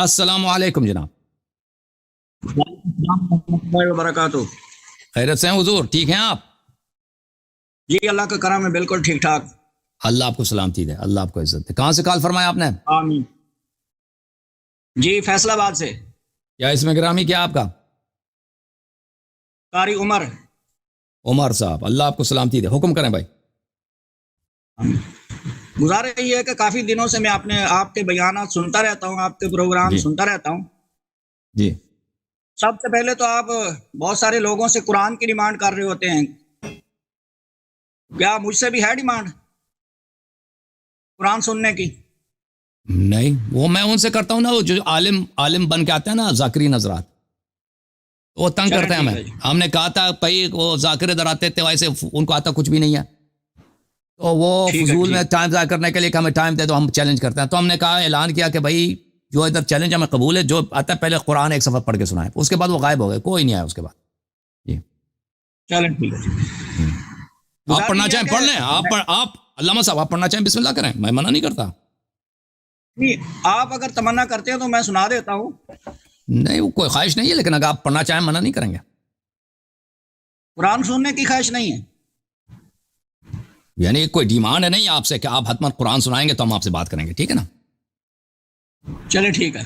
السلام علیکم جناب. السلام ورحمۃ اللہ وبرکاتہ. خیرت سے ہیں حضور؟ ٹھیک ہیں آپ؟ جی اللہ کا کرم ہے، بالکل ٹھیک ٹھاک. اللہ آپ کو سلامتی دے، اللہ آپ کو عزت دے. کہاں سے کال فرمایا آپ نے؟ آمین. جی فیصل آباد سے. کیا اس میں گرامی کیا آپ کا؟ قاری عمر. عمر صاحب، اللہ آپ کو سلامتی دے. حکم کریں بھائی. گزارش یہ ہے کہ کافی دنوں سے میں آپ کے بیانات سنتا رہتا ہوں، آپ کے پروگرام جی سنتا رہتا ہوں. جی سب سے پہلے تو آپ بہت سارے لوگوں سے قرآن کی ڈیمانڈ کر رہے ہوتے ہیں. کیا مجھ سے بھی ہے ڈیمانڈ قرآن سننے کی؟ نہیں، وہ میں ان سے کرتا ہوں نا، وہ جو عالم بن کے آتے ہیں نا، ذاکرین حضرات، وہ تنگ چلیں کرتے ہیں ٹھیک ہمیں. ہے جی. ہم نے کہا تھا بھائی وہ ذاکر ادھر آتے تھے، ویسے ان کو آتا کچھ بھی نہیں ہے، تو وہ ٹھیک ہے فضول ٹھیک. میں ٹائم ضائع کرنے کے لیے کہ ہمیں ٹائم دے دو، ہم چیلنج کرتے ہیں. تو ہم نے کہا، اعلان کیا کہ بھائی جو ادھر چیلنج ہمیں قبول ہے، جو آتا ہے پہلے قرآن ایک صفحہ پڑھ کے سنائے. اس کے بعد وہ غائب ہو گئے، کوئی نہیں آیا اس کے بعد. جی چلیں ٹھیک ہے. آپ پڑھنا گزارش یہ چاہیں ہے پڑھ لیں. کہ آپ علامہ صاحب آپ پڑھنا چاہیں بسم اللہ کریں، میں منع نہیں کرتا. آپ اگر تمنا کرتے ہیں تو میں سنا دیتا ہوں. نہیں، وہ کوئی خواہش نہیں ہے، لیکن اگر آپ پڑھنا چاہیں منع نہیں کریں گے. قرآن سننے کی خواہش نہیں ہے. یعنی کوئی ڈیمانڈ ہے نہیں آپ سے کہ آپ حتمن قرآن سنائیں گے تو ہم آپ سے بات کریں گے، ٹھیک ہے نا؟ چلے ٹھیک ہے.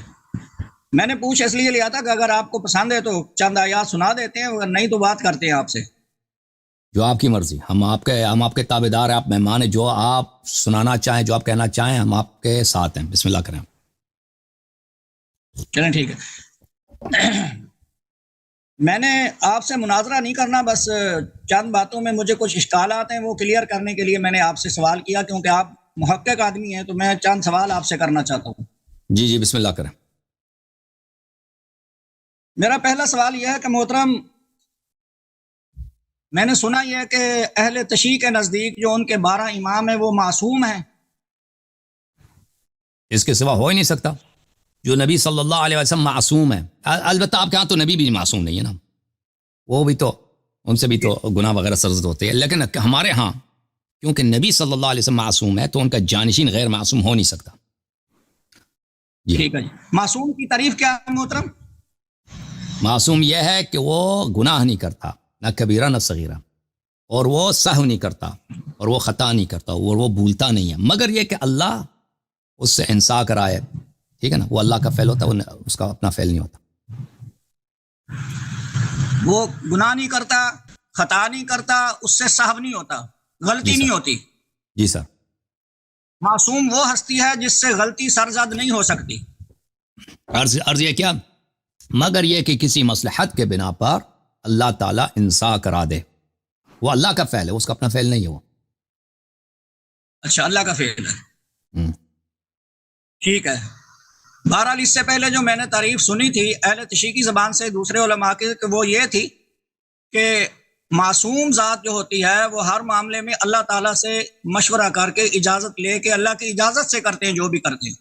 میں نے پوچھ اس لیے لیا تھا کہ اگر آپ کو پسند ہے تو چند آیات سنا دیتے ہیں، اگر نہیں تو بات کرتے ہیں آپ سے. جو آپ کی مرضی. ہم آپ کے تابع دار ہیں، آپ مہمان ہیں. جو آپ سنانا چاہیں، جو آپ کہنا چاہیں، ہم آپ کے ساتھ ہیں. بسم اللہ کریں. چلیں ٹھیک ہے. میں نے آپ سے مناظرہ نہیں کرنا، بس چند باتوں میں مجھے کچھ اشکالات ہیں، وہ کلیئر کرنے کے لیے میں نے آپ سے سوال کیا، کیونکہ آپ محقق آدمی ہیں تو میں چند سوال آپ سے کرنا چاہتا ہوں. جی جی بسم اللہ کریں. میرا پہلا سوال یہ ہے کہ محترم، میں نے سنا یہ ہے کہ اہل تشیع کے نزدیک جو ان کے 12 امام ہیں وہ معصوم ہیں. اس کے سوا ہو ہی نہیں سکتا. جو نبی صلی اللہ علیہ وسلم معصوم ہے. البتہ آپ کے ہاں تو نبی بھی معصوم نہیں ہے نا، وہ بھی تو ان سے بھی تو گناہ وغیرہ سرزد ہوتے ہیں. لیکن ہمارے ہاں کیونکہ نبی صلی اللہ علیہ وسلم معصوم ہے تو ان کا جانشین غیر معصوم ہو نہیں سکتا. جی ٹھیک ہے جی. معصوم کی تعریف کیا ہے محترم؟ معصوم یہ ہے کہ وہ گناہ نہیں کرتا، نہ کبیرہ نہ صغیرہ، اور وہ سہو نہیں کرتا، اور وہ خطا نہیں کرتا، اور وہ بھولتا نہیں ہے، مگر یہ کہ اللہ اس سے انصاف کرائے. ٹھیک ہے نا؟ وہ اللہ کا فعل ہوتا ہے، اس کا اپنا فعل نہیں ہوتا. وہ گناہ نہیں کرتا، خطا نہیں کرتا، اس سے سہو نہیں ہوتا، غلطی جی نہیں سر. ہوتی. جی سر. معصوم وہ ہستی ہے جس سے غلطی سرزد نہیں ہو سکتی. عرض یہ کیا؟ مگر یہ کہ کسی مصلحت کے بنا پر اللہ تعالیٰ انصاف کرا دے. وہ اللہ کا فعل ہے، اس کا اپنا فعل نہیں ہے وہ. اچھا، اللہ کا فعل ہے. ہم۔ ٹھیک ہے. بہرحال اس سے پہلے جو میں نے تعریف سنی تھی اہل تشیع کی زبان سے دوسرے علماء کی، کہ وہ یہ تھی کہ معصوم ذات جو ہوتی ہے وہ ہر معاملے میں اللہ تعالیٰ سے مشورہ کر کے اجازت لے کے اللہ کی اجازت سے کرتے ہیں جو بھی کرتے ہیں.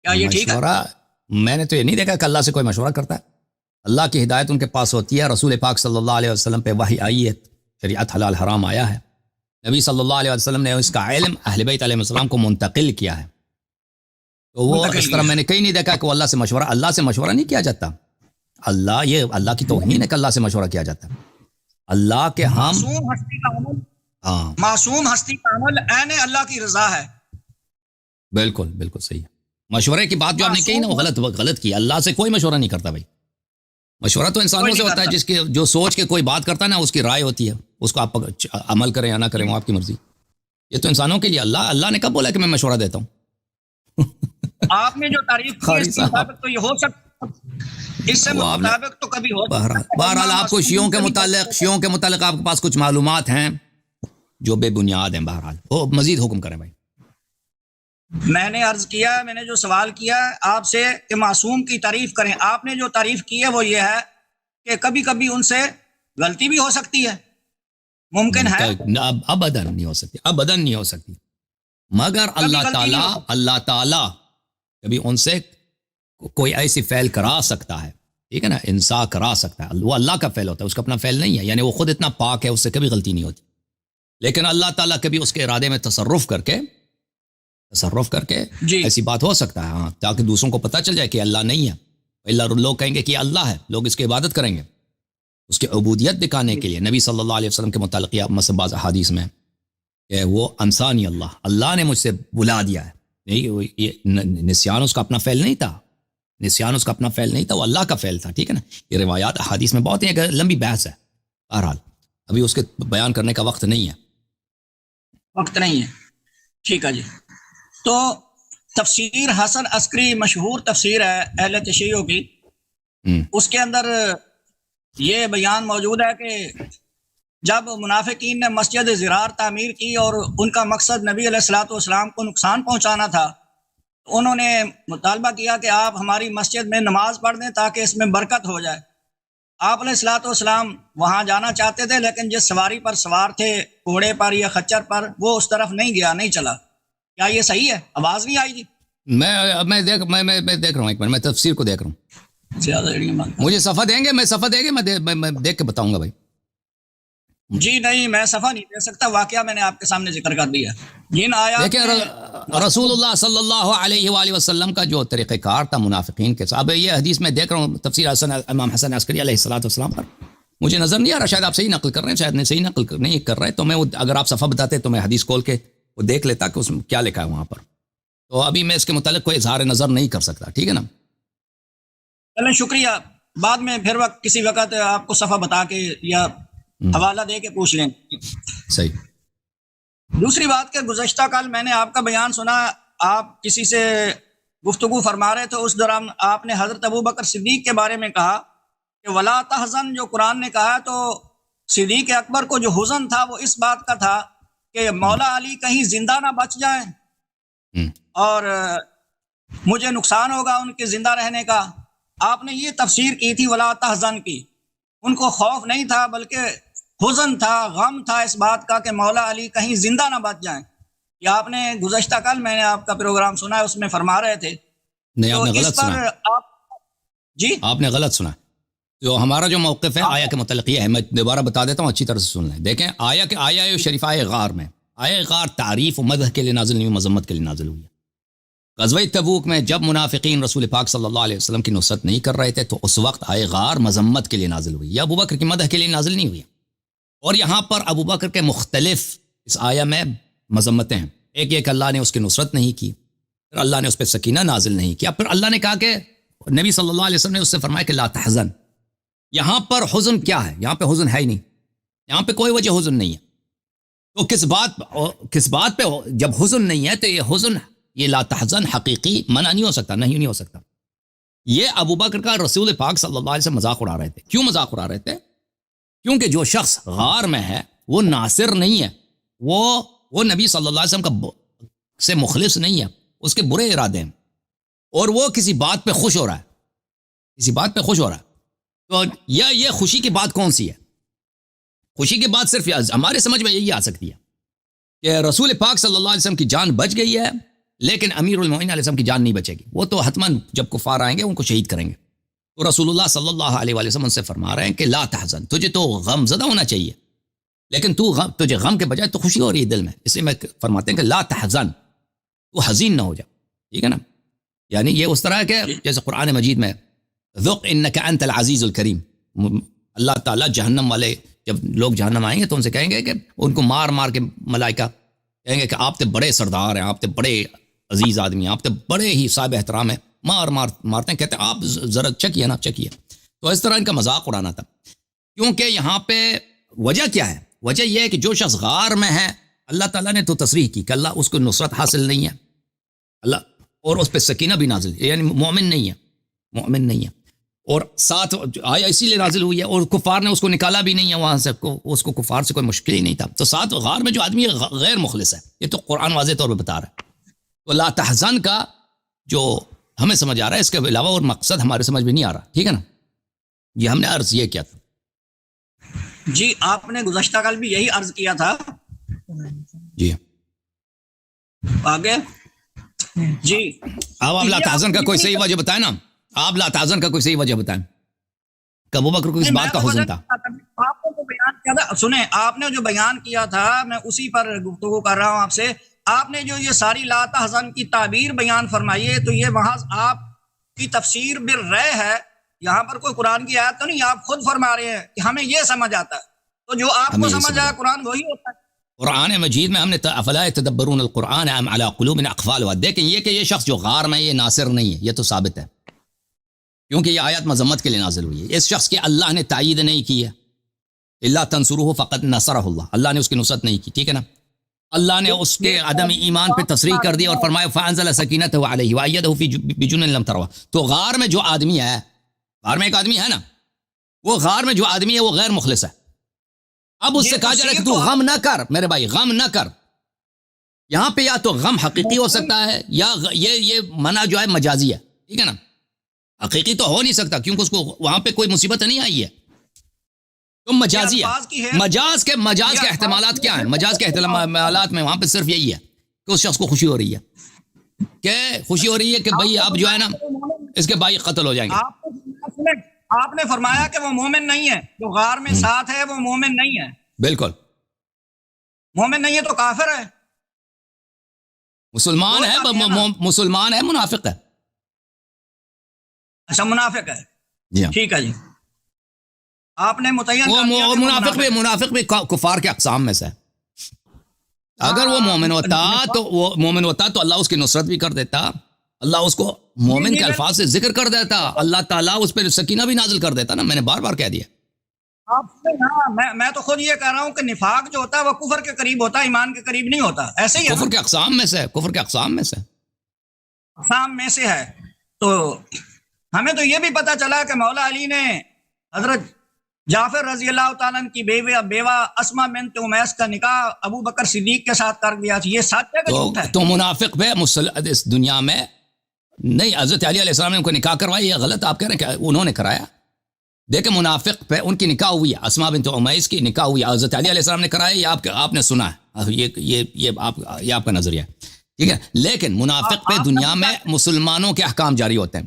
کیا یہ ٹھیک ہے؟ مشورہ میں نے تو یہ نہیں دیکھا کہ اللہ سے کوئی مشورہ کرتا ہے. اللہ کی ہدایت ان کے پاس ہوتی ہے. رسول پاک صلی اللہ علیہ وسلم پہ وحی آئی ہے، شریعت حلال حرام آیا ہے. نبی صلی اللہ علیہ وسلم نے اس کا علم اہل بیت علیہ السلام کو منتقل کیا ہے. تو وہ منتقل اس طرح کیا. میں نے کہیں نہیں دیکھا کہ وہ اللہ سے مشورہ نہیں کیا جاتا. اللہ کی توہین ہے کہ اللہ سے مشورہ کیا جاتا ہے. اللہ کے ہم معصوم ہستی کا عمل، ہاں معصوم ہستی کا عمل عین اللہ کی رضا ہے. بالکل بالکل صحیح ہے. مشورے کی بات جو آپ نے کہی نا وہ غلط کی. اللہ سے کوئی مشورہ نہیں کرتا بھائی. مشورہ تو انسانوں سے ہوتا ہے، جس کے جو سوچ کے کوئی بات کرتا ہے نا اس کی رائے ہوتی ہے، اس کو آپ عمل کریں یا نہ کریں وہ آپ کی مرضی. یہ تو انسانوں کے لیے اللہ نے کب بولا کہ میں مشورہ دیتا ہوں؟ آپ نے جو تعریف کی اس کے مطابق تو یہ ہو سکتا، اس سے مطابق تو کبھی ہو سکتا. بہرحال آپ کو شیعوں کے متعلق آپ کے پاس کچھ معلومات ہیں جو بے بنیاد ہیں. بہرحال وہ مزید حکم کریں بھائی. میں نے عرض کیا، میں نے جو سوال کیا آپ سے کہ معصوم کی تعریف کریں. آپ نے جو تعریف کی ہے وہ یہ ہے کہ کبھی کبھی ان سے غلطی بھی ہو سکتی ہے، ممکن ہے. ابداً نہیں ہو سکتی. مگر اللہ تعالیٰ کبھی ان سے کوئی ایسی فعل کرا سکتا ہے. ٹھیک ہے نا؟ انصاف کرا سکتا ہے. وہ اللہ کا فعل ہوتا ہے، اس کا اپنا فعل نہیں ہے. یعنی وہ خود اتنا پاک ہے، اس سے کبھی غلطی نہیں ہوتی. لیکن اللہ تعالیٰ کبھی اس کے ارادے میں تصرف کر کے تصرف کر کے جی ایسی بات ہو سکتا ہے، ہاں، تاکہ دوسروں کو پتہ چل جائے کہ اللہ نہیں ہے، اللہ لوگ کہیں گے کہ یہ اللہ ہے، لوگ اس کی عبادت کریں گے، اس کی عبودیت دکھانے کے لیے نبی صلی اللہ علیہ وسلم کے متعلق مثلا بعض احادیث میں کہ وہ انسانی اللہ نے مجھ سے بلا دیا ہے، نہیں، یہ نسیان اس کا اپنا فعل نہیں تھا، نسیان اس کا اپنا فعل نہیں تھا، وہ اللہ کا فعل تھا، ٹھیک ہے نا۔ یہ روایات احادیث میں بہت ہیں، اگر لمبی بحث ہے، بہرحال ابھی اس کے بیان کرنے کا وقت نہیں ہے۔ وقت نہیں ہے، ٹھیک ہے جی۔ تو تفسیر حسن عسکری مشہور تفسیر ہے اہل تشیع کی، اس کے اندر یہ بیان موجود ہے کہ جب منافقین نے مسجد زرار تعمیر کی اور ان کا مقصد نبی علیہ الصلوۃ والسلام کو نقصان پہنچانا تھا، تو انہوں نے مطالبہ کیا کہ آپ ہماری مسجد میں نماز پڑھ دیں تاکہ اس میں برکت ہو جائے۔ آپ علیہ الصلوۃ والسلام وہاں جانا چاہتے تھے، لیکن جس سواری پر سوار تھے، گھوڑے پر یا خچر پر، وہ اس طرف نہیں گیا، نہیں چلا۔ کیا یہ صحیح ہے؟ آواز نہیں آئی جی؟ میں دیکھ رہا ہوں، ایک منٹ، میں تفسیر کو دیکھ رہا ہوں، زیادہ مجھے صفحہ دیں گے، میں دیکھ کے بتاؤں گا بھائی۔ جی نہیں، میں صفحہ نہیں دے سکتا، واقعہ میں نے آپ کے سامنے ذکر کر دیا۔ جن آیات دیکھیں رسول اللہ صلی اللہ علیہ وآلہ وسلم کا جو طریقہ کار تھا منافقین کے ساتھ، اب یہ حدیث میں دیکھ رہا ہوں تفسیر امام حسن عسکری علیہ الصلوۃ والسلام پر، مجھے نظر نہیں آ رہا، شاید آپ صحیح نقل کر رہے ہیں، شاید نہیں صحیح نقل نہیں کر رہے، تو میں اگر آپ صفحہ بتاتے تو میں حدیث کھول کے وہ دیکھ لیتا کہ اس میں کیا لکھا ہے وہاں پر۔ تو ابھی میں اس کے متعلق کوئی اظہار نظر نہیں کر سکتا، ٹھیک ہے نا۔ چلیں شکریہ، بعد میں پھر کسی وقت آپ کو صفحہ بتا کے یا حوالہ دے کے پوچھ لیں۔ صحیح۔ دوسری بات کہ گزشتہ کل میں نے آپ کا بیان سنا، آپ کسی سے گفتگو فرما رہے تھے، اس دوران آپ نے حضرت ابوبکر صدیق کے بارے میں کہا کہ ولا تحزن، جو قرآن نے کہا، تو صدیق اکبر کو جو حزن تھا وہ اس بات کا تھا کہ مولا علی کہیں زندہ نہ بچ جائیں اور مجھے نقصان ہوگا ان کے زندہ رہنے کا۔ آپ نے یہ تفسیر کی تھی ولا تحزن کی، ان کو خوف نہیں تھا بلکہ حزن تھا، غم تھا اس بات کا کہ مولا علی کہیں زندہ نہ بچ جائیں۔ یہ آپ نے گزشتہ کل میں نے آپ کا پروگرام سنا ہے، اس میں فرما رہے تھے۔ نہیں، آپ نے غلط سنا، جی آپ نے غلط سنا۔ جو ہمارا جو موقف ہے آیا کے متعلق یہ ہے، میں دوبارہ بتا دیتا ہوں، اچھی طرح سے سن لیں۔ دیکھیں آیا شریف آئے غار میں، آئے غار تعریف و مدح کے لیے نازل نہیں ہوئی، مذمت کے لیے نازل ہوئی ہے۔ غزوہ تبوک میں جب منافقین رسول پاک صلی اللہ علیہ وسلم کی نصرت نہیں کر رہے تھے تو اس وقت آئے غار مذمت کے لیے نازل ہوئی، یا ابوبکر کی مدح کے لیے نازل نہیں ہوئی۔ اور یہاں پر ابوبکر کے مختلف اس آیا میں مذمتیں ہیں، ایک ایک اللہ نے اس کی نصرت نہیں کی، پھر اللہ نے اس پہ سکینہ نازل نہیں کیا، پھر اللہ نے کہا کہ نبی صلی اللہ علیہ وسلم نے اس سے فرمایا کہ لا تحزن۔ یہاں پر حزن کیا ہے؟ یہاں پہ حزن ہے ہی نہیں، یہاں پہ کوئی وجہ حزن نہیں ہے۔ تو کس بات پہ جب حزن نہیں ہے تو یہ حزن، یہ لا تحزن حقیقی منع نہیں ہو سکتا، نہیں ہو سکتا۔ یہ ابوبکر کا رسول پاک صلی اللہ علیہ وسلم مذاق اڑا رہے تھے۔ کیوں مذاق اڑا رہے تھے؟ کیونکہ جو شخص غار میں ہے وہ ناصر نہیں ہے، وہ نبی صلی اللہ علیہ وسلم کا سے مخلص نہیں ہے، اس کے برے ارادے ہیں، اور وہ کسی بات پہ خوش ہو رہا ہے، کسی بات پہ خوش ہو رہا ہے۔ تو یہ خوشی کی بات کون سی ہے؟ خوشی کی بات صرف ہمارے سمجھ میں یہی آ سکتی ہے کہ رسول پاک صلی اللہ علیہ وسلم کی جان بچ گئی ہے، لیکن امیر المومنین علیہ السلام کی جان نہیں بچے گی، وہ تو حتماً جب کفار آئیں گے ان کو شہید کریں گے۔ تو رسول اللہ صلی اللہ علیہ وآلہ وسلم سے فرما رہے ہیں کہ لا تحزن، تجھے تو غم زدہ ہونا چاہیے، لیکن تجھے غم کے بجائے تو خوشی ہو رہی ہے دل میں، اس لیے میں فرماتے ہیں کہ لا تحزن، تو حزین نہ ہو جا، ٹھیک ہے نا۔ یعنی یہ اس طرح کہ جیسے قرآن مجید میں ذق انک انت العزیز الکریم، اللہ تعالیٰ جہنم والے جب لوگ جہنم آئیں گے تو ان سے کہیں گے کہ ان کو مار مار کے ملائکہ کہیں گے کہ آپ تے بڑے سردار ہیں، آپ تے بڑے عزیز آدمی ہیں، آپ تے بڑے ہی صاحب احترام ہیں، مارتے ہیں، کہتے ہیں آپ ذرا چکیے۔ تو اس طرح ان کا مذاق اڑانا تھا، کیونکہ یہاں پہ وجہ کیا ہے؟ وجہ یہ ہے کہ جو شخص غار میں ہے، اللہ تعالیٰ نے تو تصریح کی کہ اللہ اس کو نصرت حاصل نہیں ہے، اللہ اور اس پہ سکینہ بھی نازل، یعنی مومن نہیں ہے، اور ساتھ آیا اسی لیے نازل ہوئی ہے، اور کفار نے اس کو نکالا بھی نہیں ہے وہاں سے، اس کو کفار سے کوئی مشکل ہی نہیں تھا۔ تو ساتھ غار میں جو آدمی غیر مخلص ہے، یہ تو قرآن واضح طور پہ بتا رہا ہے۔ تو لا تحزن کا جو ہمیں سمجھ آ رہا ہے، اس کے علاوہ اور مقصد ہمارے سمجھ میں نہیں آ رہا، ٹھیک ہے نا۔ یہ ہم نے عرض یہ کیا تھا۔ جی آپ نے گزشتہ کل بھی یہی عرض کیا تھا، جی آگے جی اب آپ لا تحزن کا کوئی صحیح وجہ بتائیں نا، آپ لا تحزن کا کوئی صحیح وجہ بتائیں کہ ابوبکر کو اس بات کا حزن تھا۔ آپ نے جو بیان کیا تھا، سنیں، آپ نے جو بیان کیا تھا میں اسی پر گفتگو کر رہا ہوں آپ سے۔ آپ نے جو یہ ساری لا تحزن کی تعبیر بیان فرمائی ہے تو یہ محض آپ کی تفسیر بالرأی ہے، یہاں پر کوئی قرآن کی آیت تو نہیں، آپ خود فرما رہے ہیں کہ ہمیں یہ سمجھ آتا ہے، تو جو آپ کو سمجھ آیا قرآن وہی ہوتا ہے۔ قرآن مجید میں ہم نے افلا یتدبرون القرآن ام علی قلوب اقفالها، دیکھیں یہ کہ یہ شخص جو غار میں یہ ناصر نہیں ہے، یہ تو ثابت ہے کیونکہ یہ آیت مذمت کے لیے نازل ہوئی ہے۔ اس شخص کی اللہ نے تائید نہیں کی ہے، الا تنصروه فقد نصرہ اللہ، اللہ نے اس کی نصرت نہیں کی، ٹھیک ہے نا۔ اللہ نے اس کے عدم ایمان پہ تصریح کر دی اور فرمایا فانزل سکینتہ علیہ وایدہ فی بجنود لم تروا۔ تو غار میں جو آدمی ہے، غار میں ایک آدمی ہے نا، وہ غار میں جو آدمی ہے وہ غیر مخلص ہے۔ اب اس سے کہا جا رہا ہے کہ تو غم نہ کر میرے بھائی، غم نہ کر۔ یہاں پہ یا تو غم حقیقی ہو سکتا ہے یا یہ منع جو ہے مجازی ہے، ٹھیک ہے نا۔ حقیقی تو ہو نہیں سکتا کیونکہ اس کو وہاں پہ کوئی مصیبت نہیں آئی ہے، تو مجازی ہے۔ مجاز کے احتمالات کیا ہیں؟ مجاز کے احتمالات میں وہاں پہ صرف یہی ہے کہ اس شخص کو خوشی ہو رہی ہے، کہ خوشی ہو رہی ہے کہ بھائی اب جو ہے نا اس کے بھائی قتل ہو جائیں گے۔ آپ نے فرمایا کہ وہ مومن نہیں ہے، جو غار میں ساتھ ہے وہ مومن نہیں ہے۔ بالکل، مومن نہیں ہے تو کافر ہے، مسلمان ہے، مسلمان ہے، منافق ہے۔ اچھا منافق ہے، جی ہاں، ٹھیک ہے جی، آپ نے متعین کر دیا وہ کہ منافق بھی کفار کے اقسام میں سے ہے۔ اگر وہ مومن ہوتا تو اللہ اس کی نصرت بھی کر دیتا، اللہ اس کو مومن کے الفاظ سے ذکر کر دیتا، اللہ تعالیٰ اس پہ سکینہ بھی نازل کر دیتا نا، میں نے بار بار کہہ دیا۔ میں تو خود یہ کہہ رہا ہوں کہ نفاق جو ہوتا ہے وہ کفر کے قریب ہوتا ہے، ایمان کے قریب نہیں ہوتا، ایسے ہی کفر کے اقسام میں سے، کفر کے اقسام میں سے، اقسام میں سے ہے۔ تو ہمیں تو یہ بھی پتہ چلا کہ مولا علی نے حضرت جعفر رضی اللہ تعالیٰ کی بیوہ اسما بنت امیس کا نکاح ابو بکر صدیق کے ساتھ کر دیا تھا، یہ سچ ہے کہ جھوٹ ہے؟ تو منافق پہ اس دنیا میں نہیں، حضرت علی علیہ السلام نے ان کو نکاح کروائی، یہ غلط آپ کہہ رہے ہیں کہ انہوں نے کرایا؟ دیکھیں منافق پہ ان کی نکاح ہوئی ہے، اسما بنت امیس کی نکاح ہوئی، حضرت علی علیہ السلام نے کرایا، یہ آپ نے سنا ہے، یہ آپ کا نظریہ ہے، ٹھیک ہے۔ لیکن منافق پہ دنیا میں مسلمانوں کے احکام جاری ہوتے ہیں،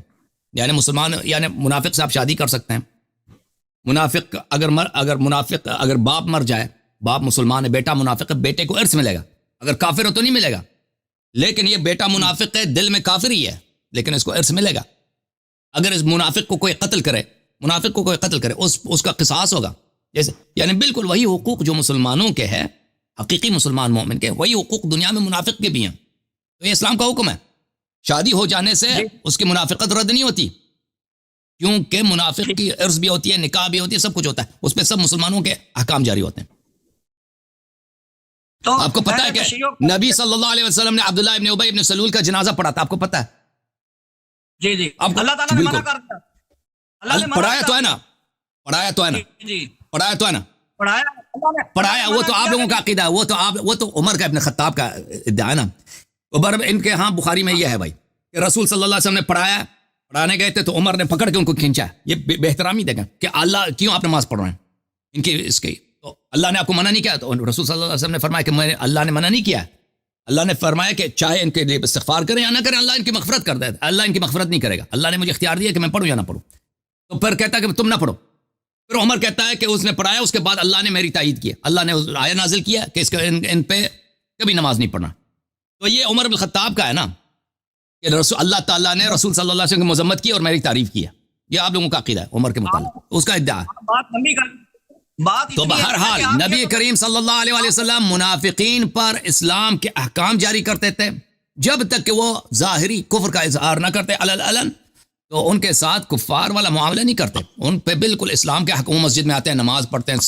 یعنی منافق سے آپ شادی کر سکتے ہیں۔ منافق اگر باپ مر جائے، باپ مسلمان ہے، بیٹا منافق ہے، بیٹے کو ارث ملے گا، اگر کافر ہو تو نہیں ملے گا، لیکن یہ بیٹا منافق ہے، دل میں کافر ہی ہے، لیکن اس کو ارث ملے گا۔ اگر اس منافق کو کوئی قتل کرے اس کا قصاص ہوگا، جیسے یعنی بالکل وہی حقوق جو مسلمانوں کے ہے، حقیقی مسلمان مومن کے، وہی حقوق دنیا میں منافق کے بھی ہیں۔ تو یہ اسلام کا حکم ہے، شادی ہو جانے سے اس کی منافقت رد نہیں ہوتی، کیونکہ منافق کی عرض بھی ہوتی ہے، نکاح بھی ہوتی ہے، سب کچھ ہوتا ہے، اس پہ سب مسلمانوں کے احکام جاری ہوتے ہیں۔ تو آپ کو پتہ ہے کہ نبی صلی اللہ علیہ وسلم نے عبداللہ ابن ابی ابن سلول کا جنازہ پڑھا تھا، آپ کو پتہ ہے؟ جی اللہ تعالیٰ نے منع کر دیا، پڑھایا تو ہے نا، پڑھایا، وہ تو آپ لوگوں کا عقیدہ ہے، وہ تو عمر کا ابن خطاب کا ادعا ہے نا۔ ان کے ہاں بخاری میں یہ ہے بھائی کہ رسول صلی اللہ علیہ وسلم نے پڑھانے گئے تھے تو عمر نے پکڑ کے ان کو کھینچا، یہ بے احترامی دیکھیں کہ اللہ کیوں آپ نماز پڑھ رہے ہیں ان کی، اس کی تو اللہ نے آپ کو منع نہیں کیا، تو رسول صلی اللہ علیہ وسلم نے فرمایا کہ اللہ نے منع نہیں کیا، اللہ نے فرمایا کہ چاہے ان کے لیے استغفار کریں یا نہ کریں، اللہ ان کی مغفرت کر دے، اللہ ان کی مغفرت نہیں کرے گا، اللہ نے مجھے اختیار دیا کہ میں پڑھوں یا نہ پڑھوں، تو پھر کہتا ہے کہ تم نہ پڑھو، پھر عمر کہتا ہے کہ اس نے پڑھایا، اس کے بعد اللہ نے میری تائید کی، اللہ نے آیت نازل کیا کہ ان پہ کبھی نماز نہیں پڑھنا۔ تو یہ عمر بن الخطاب کا ہے نا کہ اللہ تعالیٰ نے رسول صلی اللہ علیہ وسلم کی مذمت کی اور میری تعریف کی ہے، یہ آپ لوگوں کا عقیدہ ہے عمر کے متعلق، اس کا ادعا ہے۔ تو بہرحال نبی کریم صلی اللہ علیہ وسلم منافقین پر اسلام کے احکام جاری کرتے تھے جب تک کہ وہ ظاہری کفر کا اظہار نہ کرتے علن، تو ان کے ساتھ کفار والا معاملہ نہیں کرتے، ان پہ بالکل اسلام کے حکم، مسجد میں آتے ہیں، نماز پڑھتے ہیں،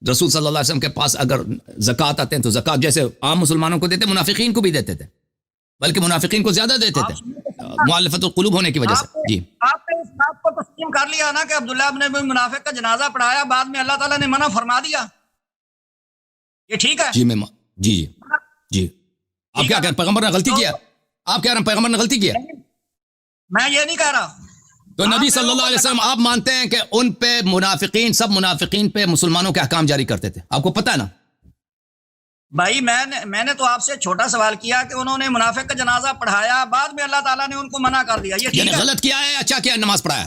رسول صلی اللہ علیہ وسلم کے پاس اگر زکوٰۃ آتے ہیں تو زکوٰۃ جیسے عام مسلمانوں کو دیتے منافقین کو بھی دیتے تھے، بلکہ منافقین کو زیادہ دیتے تھے مؤلفۃ القلوب ہونے کی وجہ سے۔ جی آپ نے اس بات کو تسلیم کر لیا نا کہ عبداللہ ابن ابی منافق کا جنازہ پڑھایا، بعد میں اللہ تعالیٰ نے منع فرما دیا، یہ ٹھیک ہے؟ جی آپ کیا کہہ رہے ہیں، پیغمبر نے غلطی کیا؟ آپ کہہ رہے ہیں پیغمبر نے غلطی کیا؟ میں یہ نہیں کہہ رہا۔ تو نبی صلی اللہ علیہ وسلم آپ مانتے ہیں کہ ان پہ سب منافقین پہ مسلمانوں کے احکام جاری کرتے تھے، آپ کو پتہ ہے نا؟ بھائی میں نے تو آپ سے چھوٹا سوال کیا کہ انہوں نے منافق کا جنازہ پڑھایا، بعد میں اللہ تعالیٰ نے ان کو منع کر دیا، یہ ٹھیک ہے؟ غلط کیا ہے اچھا کیا نماز پڑھایا؟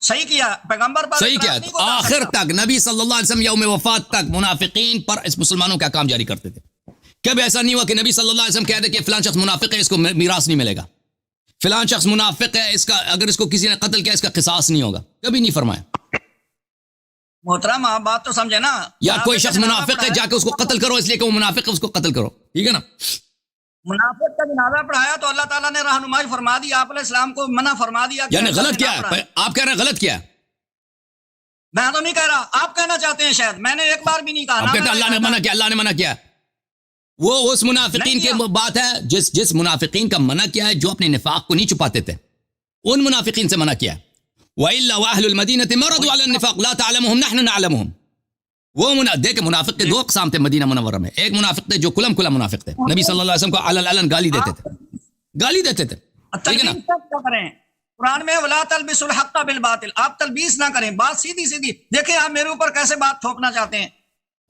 صحیح کیا، پیغمبر پر صحیح کیا، آخر تک نبی صلی اللہ علیہ وسلم یوم وفات تک منافقین پر اس مسلمانوں کے احکام جاری کرتے تھے، کب ایسا نہیں ہوا کہ نبی صلی اللہ علیہ وسلم کہتے کہ فلاں شخص منافق ہے اس کو میراث نہیں ملے گا, فلاں شخص منافق ہے اس کا اگر اس کو کسی نے قتل کیا اس کا قصاص نہیں ہوگا, کبھی نہیں فرمایا. محترم آپ بات تو سمجھے نا, یا کوئی شخص منافق ہے جا کے اس کو قتل کرو اس لیے کہ وہ منافق ہے اس کو قتل کرو, ٹھیک ہے نا. منافق کا جنازہ پڑھایا تو اللہ تعالیٰ نے رہنمائی فرما دی, آپ علیہ السلام کو منع فرما دیا. یعنی غلط کیا ہے, آپ کہہ رہے ہیں غلط کیا ہے؟ میں تو نہیں کہہ رہا, آپ کہنا چاہتے ہیں شاید, میں نے ایک بار بھی نہیں کہا. آپ کہتے ہیں اللہ نے منع کیا, اللہ نے منع کیا. وہ اس منافقین کی بات ہے جس منافقین کا منع کیا ہے جو اپنے نفاق کو نہیں چھپاتے تھے, ان منافقین سے منع کیا ہے. وَإِلَّا وَأَهْلُ الْمَدِينَةِ مَرَضُوا عَلَى النِّفَاقِ لَا تَعْلَمُهُمْ نَحْنُ نَعْلَمُهُم. وہ دیکھیں منافق کے دو اقسام تھے مدینہ منورہ میں. ایک منافق تھے جو کلم منافق تھے, نبی صلی اللہ علیہ وسلم کو علن گالی دیتے تھے, گالی دیتے تھے, ٹھیک ہے نا. قرآن میں وَلَا تَلْبِسُوا الْحَقَّ بِالْبَاطِلِ, آپ تلبیس نہ کریں, بات سیدھی سیدھی. دیکھیں آپ میرے اوپر کیسے بات ٹھوکنا چاہتے ہیں.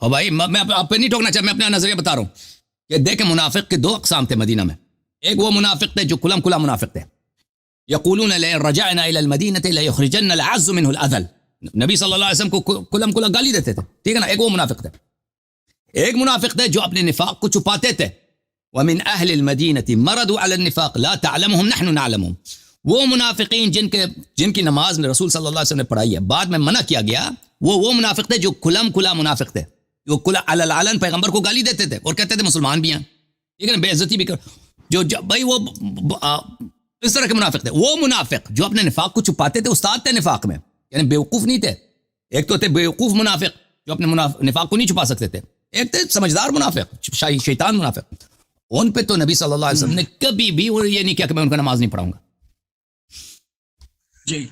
اور بھائی میں آپ پہ نہیں ٹھوکنا چاہتا, میں اپنا نظریہ بتا رہا ہوں کہ دیکھیں منافق کے دو اقسام تھے مدینہ میں. ایک وہ منافق تھے جو کلم منافق تھے, یقولون لئن رجعنا الى المدینة لیخرجن العز منه الاذل. نبی صلی اللہ علیہ وسلم کو کلم گالی دیتے تھے, ٹھیک ہے نا. ایک وہ منافق تھے. ایک منافق تھے جو اپنے نفاق کو چھپاتے تھے. ومن اہل المدینة مردوا على النفاق لا تعلمهم نحن نعلمهم. وہ منافقین جن کی نماز رسول صلی اللہ علیہ وسلم نے پڑھائی ہے بعد میں منع کیا گیا, وہ منافق تھے جو کلم منافق تھے, جو علن پیغمبر کو گالی دیتے تھے اور کہتے تھے مسلمان بھی ہیں, ٹھیک ہے نا, بے عزتی بھی کر, جو بھائی وہ اس طرح کے منافق تھے. وہ منافق جو اپنے نفاق کو چھپاتے تھے استاد تھے نفاق میں, یعنی بیوقوف نہیں تھے. ایک تو تھے بیوقوف منافق جو اپنے نفاق کو نہیں چھپا سکتے تھے, ایک تھے سمجھدار منافق, شیطان منافق. ان پہ تو نبی صلی اللہ علیہ وسلم نے کبھی بھی یہ نہیں کیا کہ میں ان کا نماز نہیں پڑھاؤں گا. جی